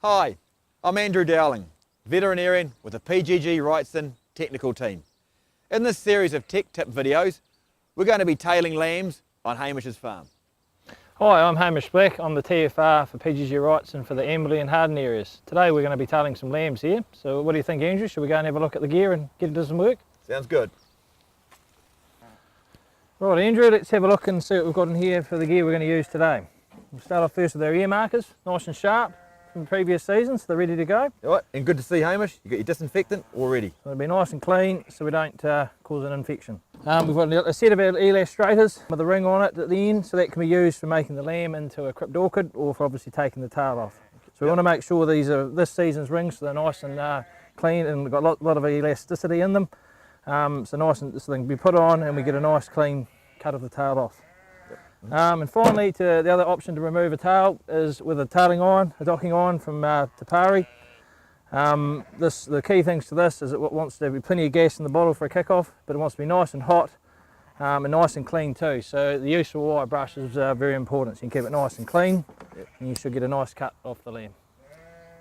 Hi, I'm Andrew Dowling, veterinarian with the PGG Wrightson technical team. In this series of tech tip videos, we're going to be tailing lambs on Hamish's farm. Hi, I'm Hamish Black. I'm the TFR for PGG Wrightson for the Amberley and Harden areas. Today we're going to be tailing some lambs here. So what do you think, Andrew? Should we go and have a look at the gear and get into some work? Sounds good. Right, Andrew, let's have a look and see what we've got in here for the gear we're going to use today. We'll start off first with our ear markers, nice and sharp from previous seasons, so they're ready to go. All right, and good to see, Hamish. You got your disinfectant all ready. So it'll be nice and clean so we don't cause an infection. We've got a set of our elastrators with a ring on it at the end, so that can be used for making the lamb into a crypt orchid or for obviously taking the tail off. So we want to make sure these are this season's rings, so they're nice and clean and we've got a lot of elasticity in them. So nice and so they can be put on and we get a nice clean cut of the tail off. And finally, the other option to remove a tail is with a tailing iron, a docking iron from Tapari. The key things to this is it wants to be plenty of gas in the bottle for a kick-off, but it wants to be nice and hot and nice and clean too. So the use of a wire brush is very important. So you can keep it nice and clean, and you should get a nice cut off the lamb.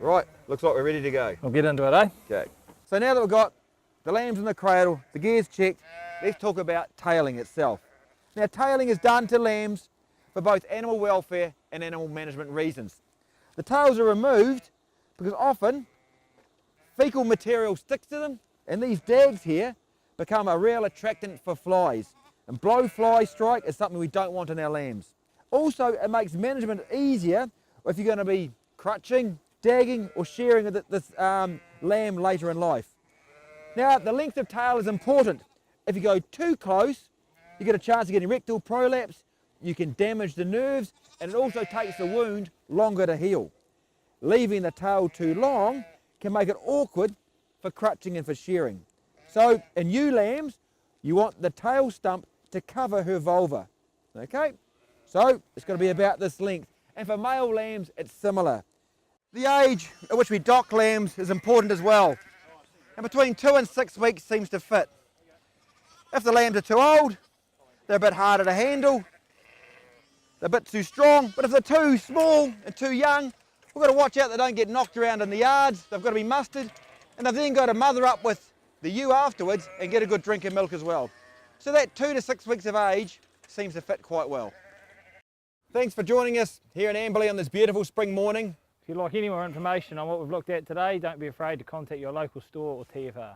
Right, looks like we're ready to go. We'll get into it, eh? Okay. So now that we've got the lambs in the cradle, the gear's checked, let's talk about tailing itself. Now, tailing is done to lambs for both animal welfare and animal management reasons. The tails are removed because often fecal material sticks to them, and these dags here become a real attractant for flies. And blowfly strike is something we don't want in our lambs. Also, it makes management easier if you're going to be crutching, dagging, or shearing this lamb later in life. Now, the length of tail is important. If you go too close, you get a chance of getting rectal prolapse, you can damage the nerves, and it also takes the wound longer to heal. Leaving the tail too long can make it awkward for crutching and for shearing. So in ewe lambs, you want the tail stump to cover her vulva. Okay, so it's going to be about this length. And for male lambs, it's similar. The age at which we dock lambs is important as well. And between 2 and 6 weeks seems to fit. If the lambs are too old, they're a bit harder to handle, they're a bit too strong, but if they're too small and too young, we've got to watch out they don't get knocked around in the yards, they've got to be mustered, and they've then got to mother up with the ewe afterwards and get a good drink of milk as well. So that 2 to 6 weeks of age seems to fit quite well. Thanks for joining us here in Amberley on this beautiful spring morning. If you'd like any more information on what we've looked at today, don't be afraid to contact your local store or TFR.